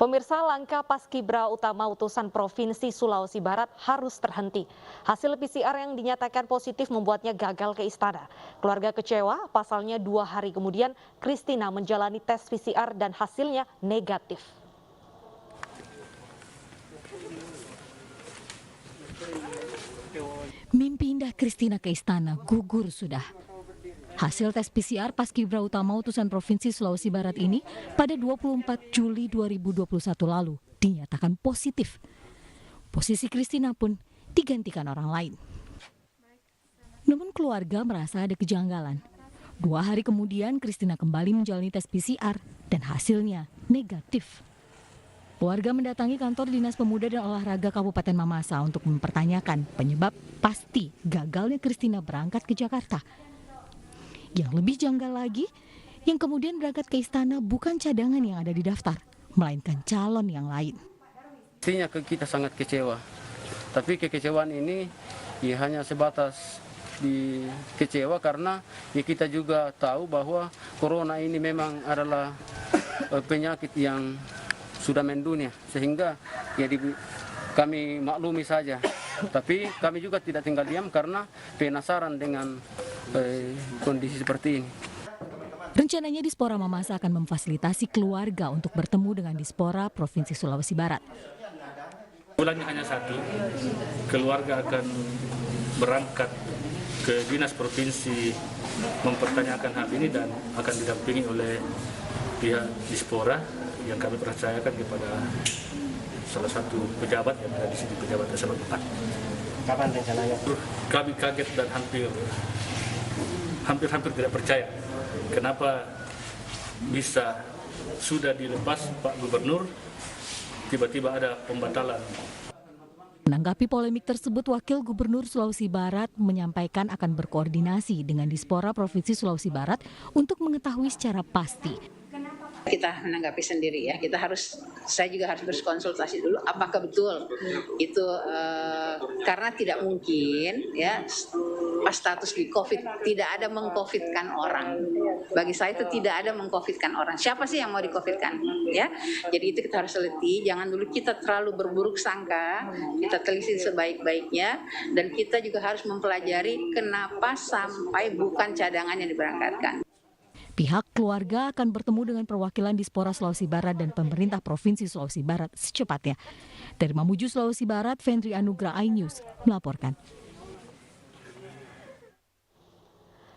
Pemirsa, langkah Paskibra utama utusan Provinsi Sulawesi Barat harus terhenti. Hasil PCR yang dinyatakan positif membuatnya gagal ke istana. Keluarga kecewa, pasalnya 2 hari kemudian Christina menjalani tes PCR dan hasilnya negatif. Mimpi indah Christina ke istana gugur sudah. Hasil tes PCR Paskibra utama utusan Provinsi Sulawesi Barat ini pada 24 Juli 2021 lalu dinyatakan positif. Posisi Christina pun digantikan orang lain. Namun keluarga merasa ada kejanggalan. 2 hari kemudian Christina kembali menjalani tes PCR dan hasilnya negatif. Keluarga mendatangi kantor Dinas Pemuda dan Olahraga Kabupaten Mamasa untuk mempertanyakan penyebab pasti gagalnya Christina berangkat ke Jakarta. Yang lebih janggal lagi, yang kemudian berangkat ke istana bukan cadangan yang ada di daftar, melainkan calon yang lain. Artinya kita sangat kecewa, tapi kekecewaan ini ya hanya sebatas kecewa karena ya kita juga tahu bahwa corona ini memang adalah penyakit yang sudah mendunia, sehingga ya kami maklumi saja. Tapi kami juga tidak tinggal diam karena penasaran dengan kondisi seperti ini. Rencananya Dispora Mamasa akan memfasilitasi keluarga untuk bertemu dengan Dispora Provinsi Sulawesi Barat. Bulannya hanya satu, keluarga akan berangkat ke Dinas Provinsi mempertanyakan hal ini dan akan didampingi oleh pihak Dispora yang kami percayakan kepada salah satu pejabat yang ada di sini, pejabat eselon 4. Kapan rencananya? Kami kaget dan hampir tidak percaya kenapa bisa sudah dilepas Pak Gubernur, tiba-tiba ada pembatalan. Menanggapi polemik tersebut, Wakil Gubernur Sulawesi Barat menyampaikan akan berkoordinasi dengan Dispora Provinsi Sulawesi Barat untuk mengetahui secara pasti. Kita menanggapi sendiri ya, saya juga harus berkonsultasi dulu apakah betul itu karena tidak mungkin ya pas status di COVID tidak ada mengcovidkan orang. Bagi saya itu tidak ada mengcovidkan orang. Siapa sih yang mau dicovidkan ya? Jadi itu kita harus teliti, jangan dulu kita terlalu berburuk sangka, kita teliti sebaik-baiknya dan kita juga harus mempelajari kenapa sampai bukan cadangan yang diberangkatkan. Pihak keluarga akan bertemu dengan perwakilan Dispora Sulawesi Barat dan pemerintah Provinsi Sulawesi Barat secepatnya. Dari Mamuju, Sulawesi Barat, Fendri Anugrah, iNews melaporkan.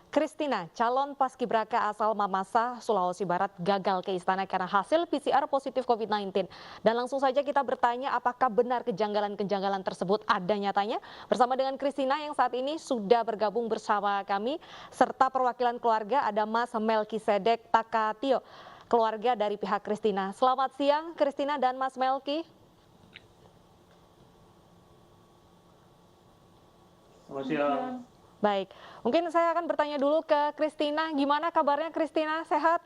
Christina, calon paskibraka asal Mamasa, Sulawesi Barat gagal ke istana karena hasil PCR positif COVID-19. Dan langsung saja kita bertanya apakah benar kejanggalan-kejanggalan tersebut ada nyatanya. Bersama dengan Christina yang saat ini sudah bergabung bersama kami, serta perwakilan keluarga ada Mas Melkisedek Takatio, keluarga dari pihak Christina. Selamat siang Christina dan Mas Melki. Selamat siang. Baik, mungkin saya akan bertanya dulu ke Christina, gimana kabarnya Christina, sehat?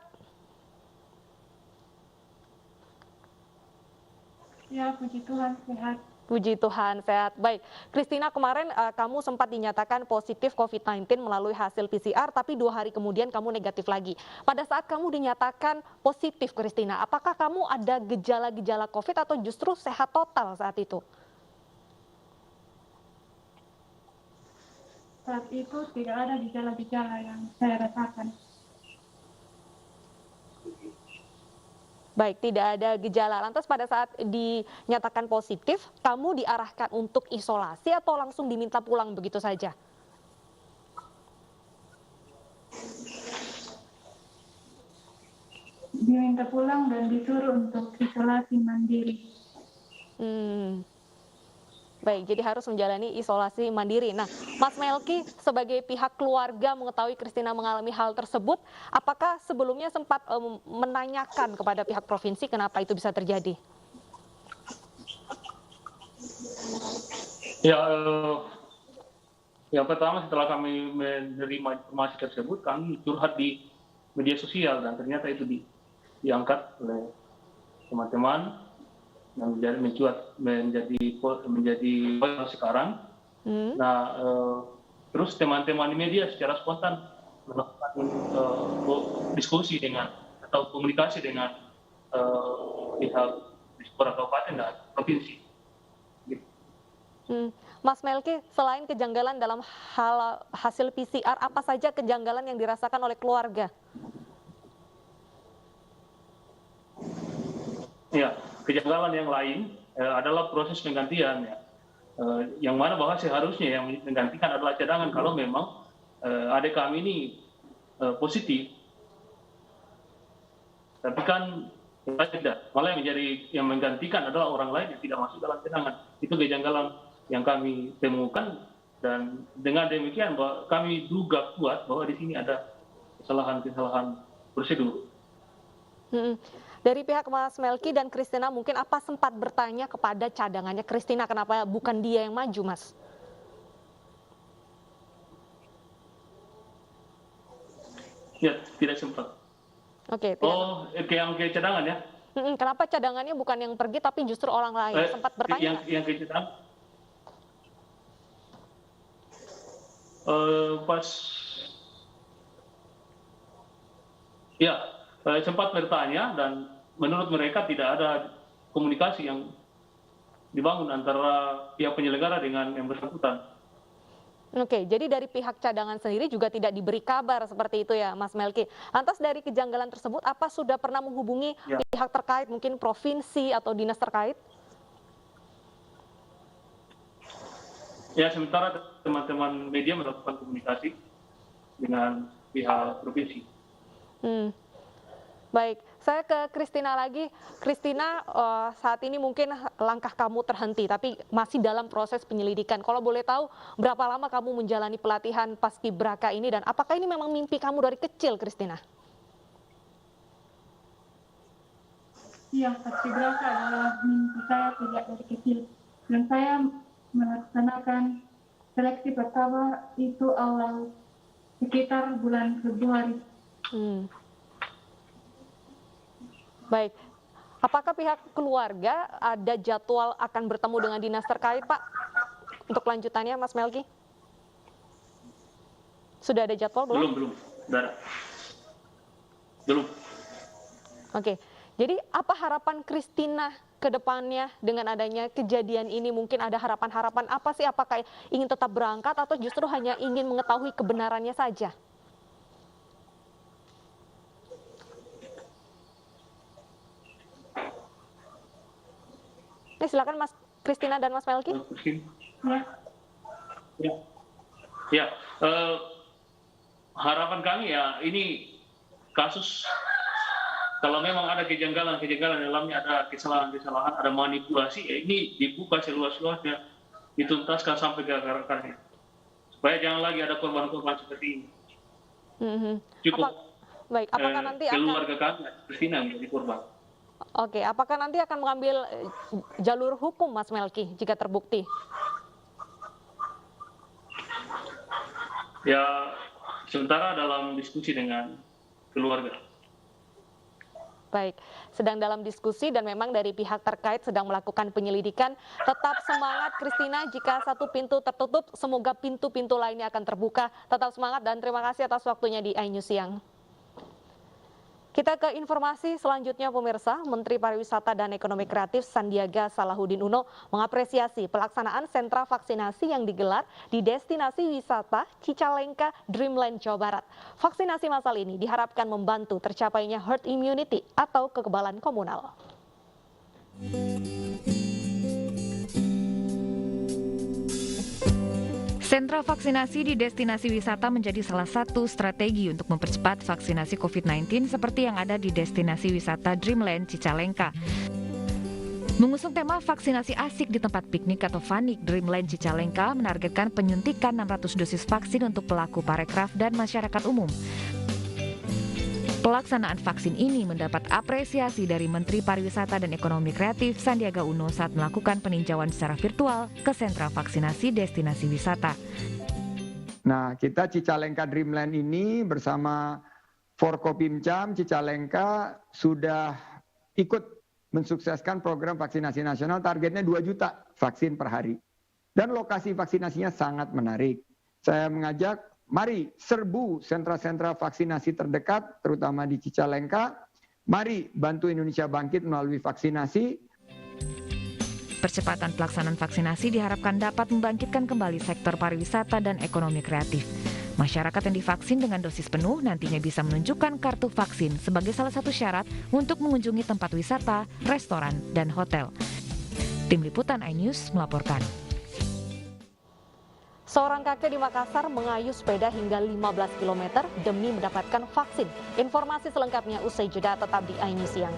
Ya, puji Tuhan, sehat. Puji Tuhan, sehat. Baik, Christina, kemarin kamu sempat dinyatakan positif COVID-19 melalui hasil PCR, tapi 2 hari kemudian kamu negatif lagi. Pada saat kamu dinyatakan positif, Christina, apakah kamu ada gejala-gejala COVID atau justru sehat total saat itu? Saat itu tidak ada gejala-gejala yang saya rasakan. Baik, tidak ada gejala. Lantas pada saat dinyatakan positif, kamu diarahkan untuk isolasi atau langsung diminta pulang begitu saja? Diminta pulang dan disuruh untuk isolasi mandiri. Baik, jadi harus menjalani isolasi mandiri. Nah, Mas Melki sebagai pihak keluarga mengetahui Christina mengalami hal tersebut, apakah sebelumnya sempat menanyakan kepada pihak provinsi kenapa itu bisa terjadi? Ya, yang pertama setelah kami menerima informasi tersebut, kami curhat di media sosial dan ternyata itu diangkat oleh teman-teman yang menjadi viral sekarang. Nah, terus teman-teman di media secara spontan melakukan diskusi dengan atau komunikasi dengan pihak sekolah kabupaten dan provinsi. Gitu. Mas Melki, selain kejanggalan dalam hal hasil PCR, apa saja kejanggalan yang dirasakan oleh keluarga? Ya, kejanggalan yang lain adalah proses penggantian ya. Yang mana bahwa seharusnya yang menggantikan adalah cadangan kalau memang adik kami ini positif. Tapi kan tidak, malah yang menggantikan adalah orang lain yang tidak masuk dalam cadangan. Itu kejanggalan yang kami temukan, dan dengan demikian bahwa kami duga kuat bahwa di sini ada kesalahan prosedur. Dari pihak Mas Melki dan Christina, mungkin apa sempat bertanya kepada cadangannya Christina, kenapa bukan dia yang maju, Mas? Ya, tidak sempat. Oke. Yang ke cadangan ya? Kenapa cadangannya bukan yang pergi, tapi justru orang lain? Sempat bertanya? Yang ke cadangan? Sempat bertanya, dan menurut mereka tidak ada komunikasi yang dibangun antara pihak penyelenggara dengan yang bersangkutan. Oke, jadi dari pihak cadangan sendiri juga tidak diberi kabar seperti itu ya, Mas Melki. Lantas dari kejanggalan tersebut, apa sudah pernah menghubungi pihak terkait, mungkin provinsi atau dinas terkait? Ya, sementara teman-teman media melakukan komunikasi dengan pihak provinsi. Baik, saya ke Christina lagi. Christina, saat ini mungkin langkah kamu terhenti, tapi masih dalam proses penyelidikan. Kalau boleh tahu, berapa lama kamu menjalani pelatihan Paskibraka ini, dan apakah ini memang mimpi kamu dari kecil, Christina? Iya, Paskibraka adalah mimpi saya sejak dari kecil. Dan saya melaksanakan seleksi pertama itu awal sekitar bulan Februari. Baik, apakah pihak keluarga ada jadwal akan bertemu dengan dinas terkait, Pak? Untuk lanjutannya, Mas Melki? Sudah ada jadwal belum? Belum. Belum. Oke, jadi apa harapan Christina ke depannya dengan adanya kejadian ini? Mungkin ada harapan-harapan apa sih? Apakah ingin tetap berangkat atau justru hanya ingin mengetahui kebenarannya saja? Silakan Mas Christina dan Mas Melki. Ya, harapan kami ya, ini kasus kalau memang ada kejanggalan dalamnya, ada kesalahan, ada manipulasi, ya ini dibuka seluas-luasnya, dituntaskan sampai ke akar-akarnya, supaya jangan lagi ada korban-korban seperti ini. Cukup apakah nanti keluarga kami Christina menjadi korban. Oke, apakah nanti akan mengambil jalur hukum, Mas Melki, jika terbukti? Ya, sementara dalam diskusi dengan keluarga. Baik, sedang dalam diskusi dan memang dari pihak terkait sedang melakukan penyelidikan. Tetap semangat, Christina, jika satu pintu tertutup, semoga pintu-pintu lainnya akan terbuka. Tetap semangat dan terima kasih atas waktunya di iNews Siang. Kita ke informasi selanjutnya, pemirsa. Menteri Pariwisata dan Ekonomi Kreatif Sandiaga Salahuddin Uno mengapresiasi pelaksanaan sentra vaksinasi yang digelar di destinasi wisata Cicalengka Dreamland, Jawa Barat. Vaksinasi massal ini diharapkan membantu tercapainya herd immunity atau kekebalan komunal. Sentra vaksinasi di destinasi wisata menjadi salah satu strategi untuk mempercepat vaksinasi COVID-19 seperti yang ada di destinasi wisata Dreamland Cicalengka. Mengusung tema vaksinasi asik di tempat piknik atau Fanik, Dreamland Cicalengka menargetkan penyuntikan 600 dosis vaksin untuk pelaku parekraf dan masyarakat umum. Pelaksanaan vaksin ini mendapat apresiasi dari Menteri Pariwisata dan Ekonomi Kreatif Sandiaga Uno saat melakukan peninjauan secara virtual ke sentra vaksinasi destinasi wisata. Nah, kita Cicalengka Dreamland ini bersama Forkopimcam Cicalengka sudah ikut mensukseskan program vaksinasi nasional, targetnya 2 juta vaksin per hari. Dan lokasi vaksinasinya sangat menarik. Saya mengajak, mari serbu sentra-sentra vaksinasi terdekat, terutama di Cicalengka. Mari bantu Indonesia bangkit melalui vaksinasi. Percepatan pelaksanaan vaksinasi diharapkan dapat membangkitkan kembali sektor pariwisata dan ekonomi kreatif. Masyarakat yang divaksin dengan dosis penuh nantinya bisa menunjukkan kartu vaksin sebagai salah satu syarat untuk mengunjungi tempat wisata, restoran, dan hotel. Tim Liputan iNews melaporkan. Seorang kakek di Makassar mengayuh sepeda hingga 15 km demi mendapatkan vaksin. Informasi selengkapnya usai jeda, tetap di iNews Siang.